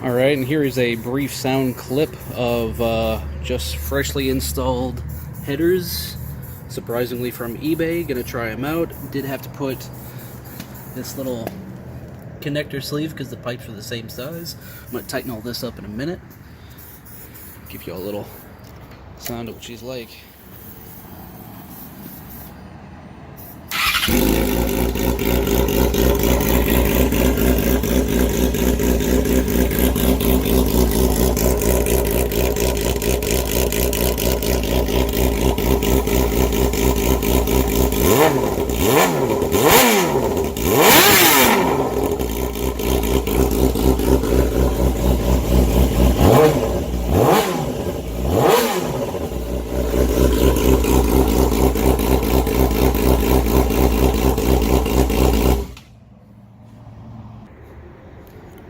Alright, and here is a brief sound clip of just freshly installed headers, surprisingly from eBay. Gonna try them out. Did have to put this little connector sleeve because the pipes are the same size. I'm gonna tighten all this up in a minute. Give you a little sound of what she's like.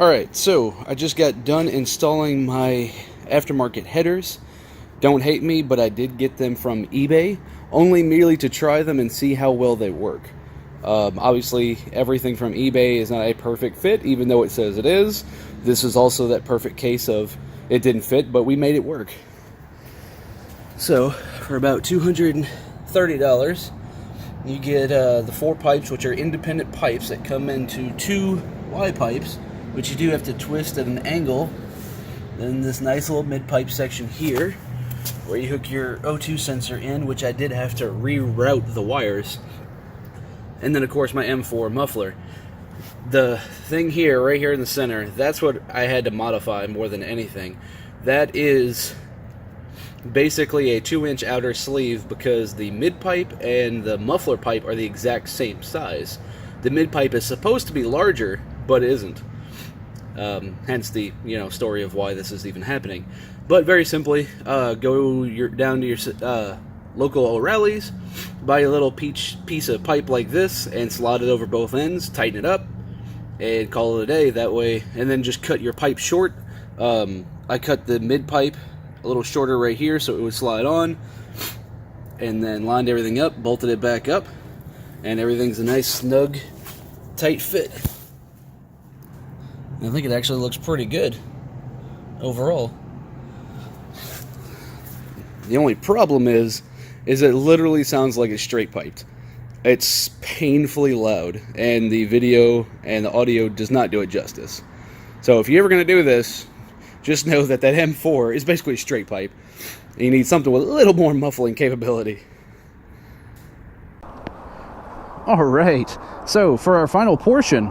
Alright, so I just got done installing my aftermarket headers. Don't hate me, but I did get them from eBay, only merely to try them and see how well they work. Obviously, everything from eBay is not a perfect fit, even though it says it is. This is also that perfect case of it didn't fit, but we made it work. So, for about $230, you get the 4 pipes, which are independent pipes that come into 2 Y pipes, which you do have to twist at an angle. Then this nice little mid-pipe section here, where you hook your O2 sensor in, which I did have to reroute the wires. And then, of course, my M4 muffler. The thing here, right here in the center, that's what I had to modify more than anything. That is basically a 2-inch outer sleeve because the mid-pipe and the muffler pipe are the exact same size. The mid-pipe is supposed to be larger, but it isn't. Hence the story of why this is even happening. But very simply, go down to your local O'Reilly's, buy a little piece of pipe like this, and slot it over both ends, tighten it up, and call it a day that way. And then just cut your pipe short. I cut the mid pipe a little shorter right here so it would slide on, and then lined everything up, bolted it back up, and everything's a nice snug tight fit. I think it actually looks pretty good overall. The only problem is it literally sounds like it's straight piped. It's painfully loud, and the video and the audio does not do it justice. So if you're ever going to do this, just know that M4 is basically a straight pipe. And you need something with a little more muffling capability. Alright, so for our final portion,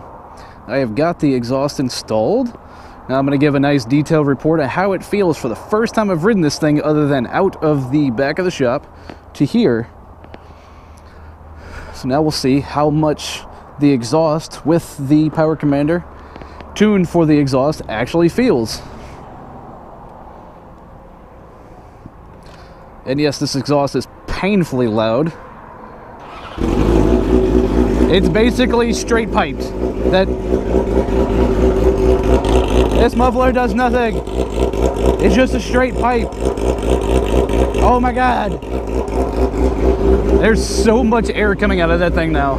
I have got the exhaust installed. Now I'm going to give a nice detailed report of how it feels for the first time I've ridden this thing other than out of the back of the shop to here. So now we'll see how much the exhaust with the power commander tuned for the exhaust actually feels. And yes, this exhaust is painfully loud. It's basically straight piped. This muffler does nothing. It's just a straight pipe. Oh my god. There's so much air coming out of that thing now.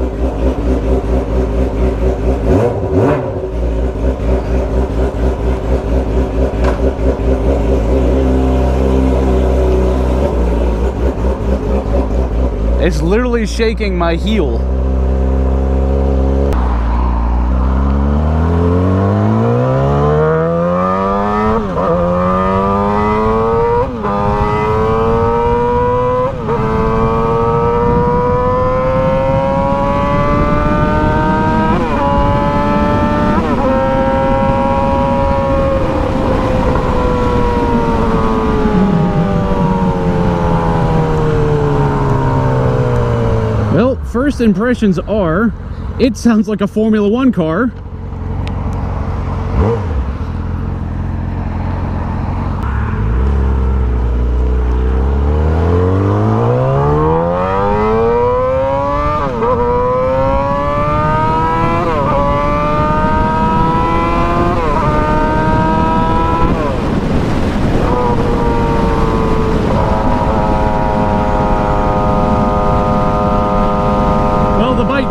It's literally shaking my heel. First impressions are, it sounds like a Formula 1 car.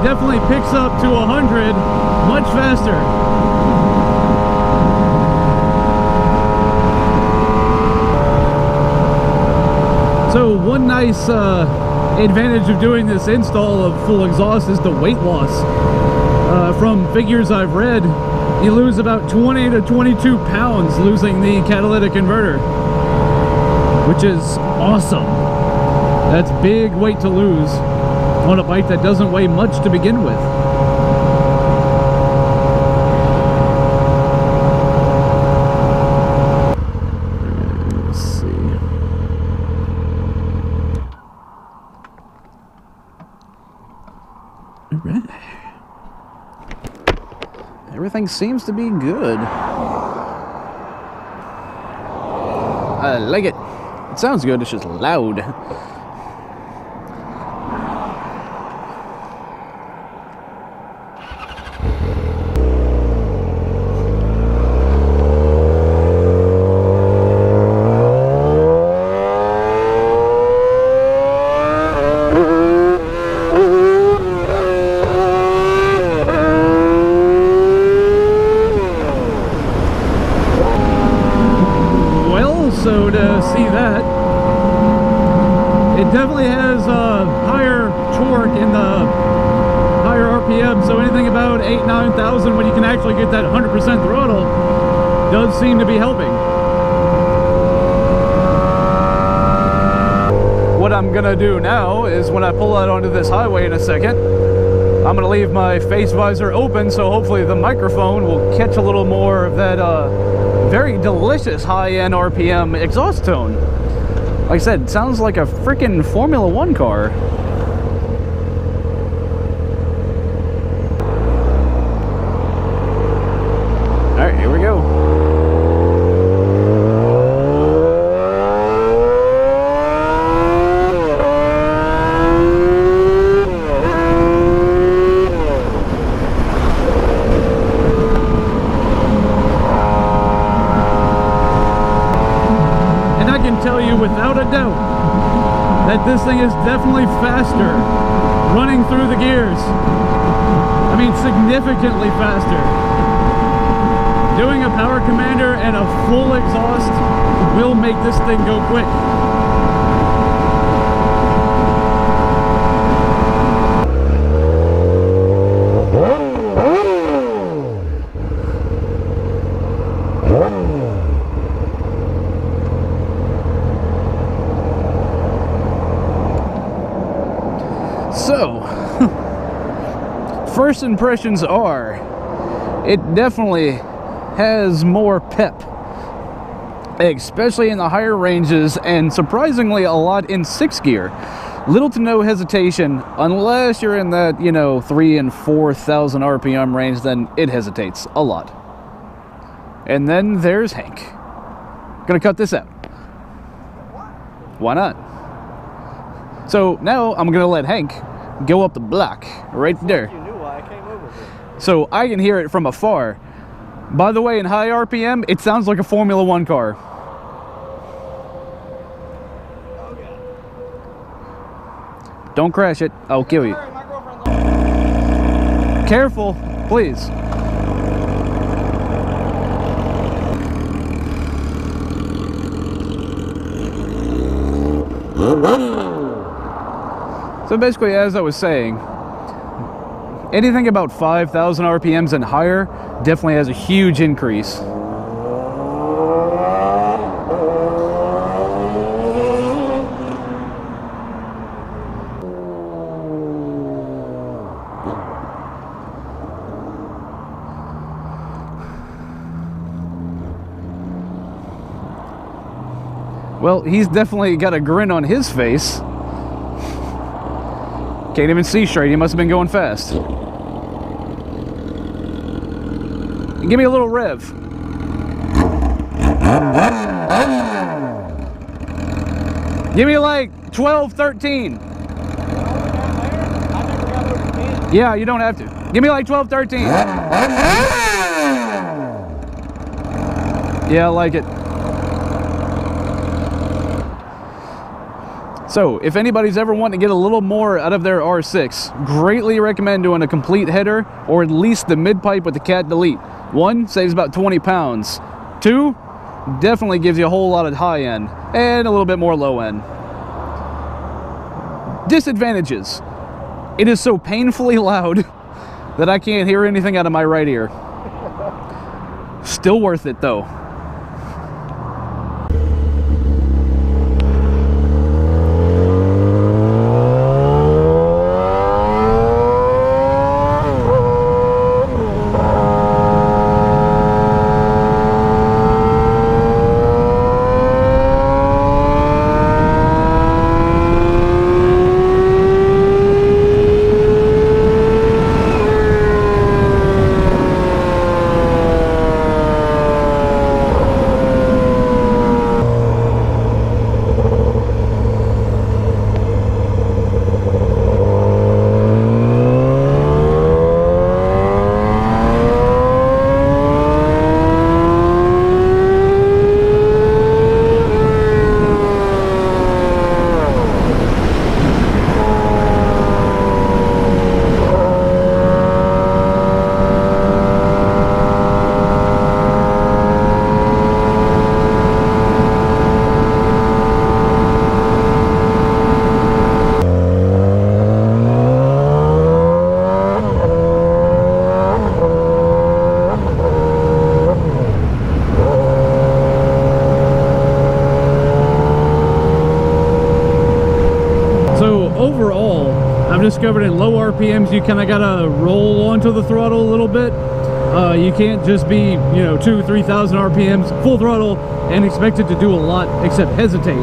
Definitely picks up to 100 much faster. So one nice advantage of doing this install of full exhaust is the weight loss. From figures I've read, you lose about 20 to 22 pounds losing the catalytic converter, which is awesome. That's big weight to lose on a bike that doesn't weigh much to begin with. Let's see. All right. Everything seems to be good. I like it. It sounds good, it's just loud. So to see that, it definitely has higher torque and the higher RPM, so anything about 8,000-9,000 when you can actually get that 100% throttle does seem to be helping. What I'm gonna do now is when I pull out onto this highway in a second, I'm gonna leave my face visor open so hopefully the microphone will catch a little more of that very delicious high-end RPM exhaust tone. Like I said, it sounds like a freaking Formula One car. All right, here we go. Tell you without a doubt that this thing is definitely faster running through the gears. I mean, significantly faster. Doing a power commander and a full exhaust will make this thing go quick. So, first impressions are, it definitely has more pep, especially in the higher ranges, and surprisingly a lot in 6th gear. Little to no hesitation, unless you're in that, you know, 3,000 and 4,000 RPM range, then it hesitates a lot. And then there's Hank. Gonna cut this out. Why not? So now I'm gonna let Hank go up the block right there. You knew why I came over here. So I can hear it from afar. By the way, in high RPM, it sounds like a Formula One car. Oh, yeah. Don't crash it, I'll kill you. Sorry, my girlfriend's Careful, please. So basically, as I was saying, anything about 5,000 RPMs and higher definitely has a huge increase. Well, he's definitely got a grin on his face. Can't even see straight, he must have been going fast. Give me a little rev. Give me like 12, 13. Yeah, you don't have to. Give me like 12, 13. Yeah, I like it. So, if anybody's ever wanting to get a little more out of their R6, greatly recommend doing a complete header, or at least the mid-pipe with the cat delete. 1, saves about 20 pounds. 2, definitely gives you a whole lot of high end, and a little bit more low end. Disadvantages. It is so painfully loud that I can't hear anything out of my right ear. Still worth it though. Discovered in low RPMs you kind of gotta roll onto the throttle a little bit. You can't just be, you know, 2,000-3,000 RPMs full throttle and expect it to do a lot except hesitate.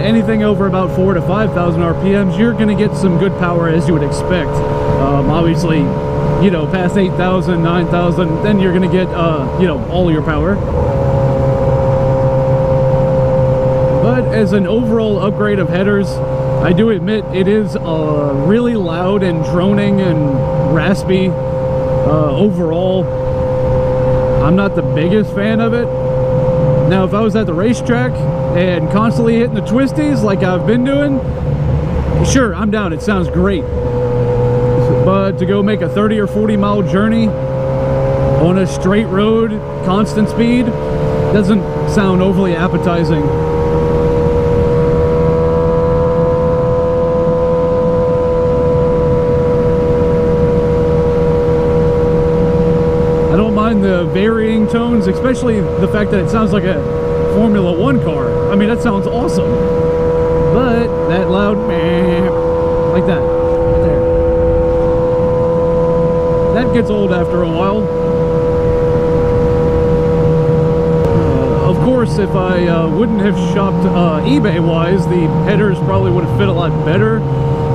Anything over about 4,000 to 5,000 RPMs, you're gonna get some good power as you would expect. Obviously, you know, past 8,000, 9,000, then you're gonna get, you know, all your power. But as an overall upgrade of headers, I do admit it is really loud and droning and raspy. Overall, I'm not the biggest fan of it. Now, if I was at the racetrack and constantly hitting the twisties like I've been doing, sure, I'm down. It sounds great. But to go make a 30 or 40 mile journey on a straight road, constant speed, doesn't sound overly appetizing. The varying tones, especially the fact that it sounds like a Formula 1 car. I mean, that sounds awesome. But that loud meh, like that, right there, that gets old after a while. Of course, if I wouldn't have shopped eBay-wise, the headers probably would have fit a lot better.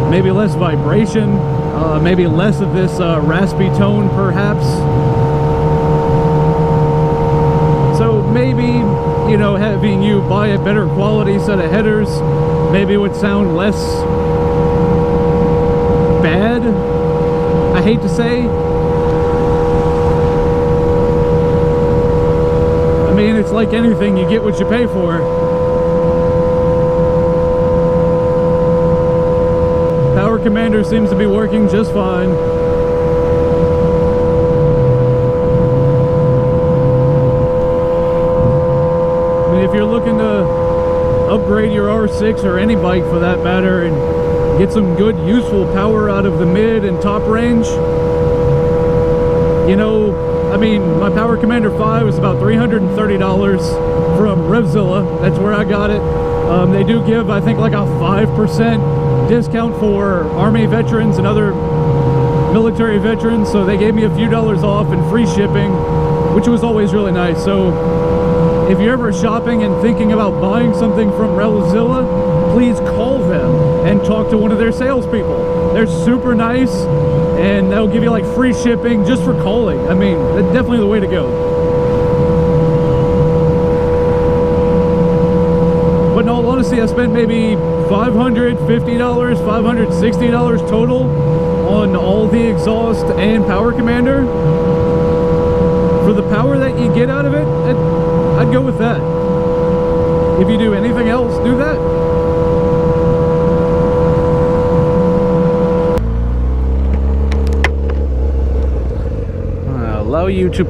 Maybe less vibration, maybe less of this raspy tone, perhaps. Maybe, you know, having you buy a better quality set of headers, maybe it would sound less bad, I hate to say. I mean, it's like anything, you get what you pay for. Power Commander seems to be working just fine. If you're looking to upgrade your R6 or any bike for that matter and get some good useful power out of the mid and top range, you know, I mean, my Power Commander 5 was about $330 from Revzilla. That's where I got it. They do give, I think, like a 5% discount for Army veterans and other military veterans, so they gave me a few dollars off and free shipping, which was always really nice. So if you're ever shopping and thinking about buying something from Revzilla, please call them and talk to one of their salespeople. They're super nice, and they'll give you like free shipping just for calling. I mean, that's definitely the way to go. But in all honesty, I spent maybe $550, $560 total on all the exhaust and Power Commander. For the power that you get out of it, I'd go with that. If you do anything else, do that. Allow you to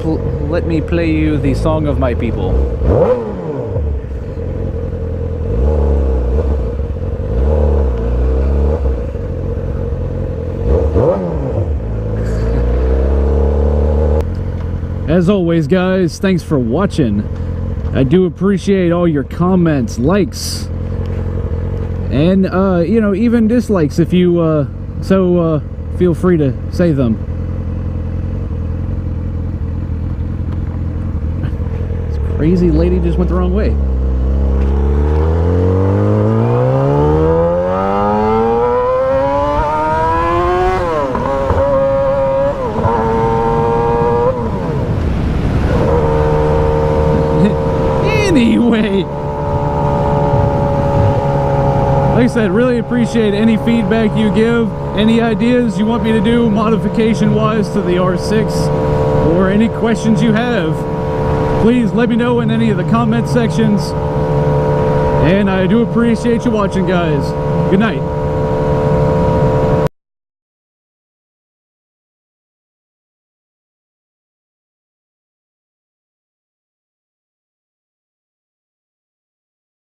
let me play you the song of my people. As always, guys, thanks for watching. I do appreciate all your comments, likes, and you know, even dislikes if you feel free to say them. This crazy lady just went the wrong way. Anyway, like I said, really appreciate any feedback you give, any ideas you want me to do modification wise to the R6, or any questions you have. Please let me know in any of the comment sections, and I do appreciate you watching, guys. Good night.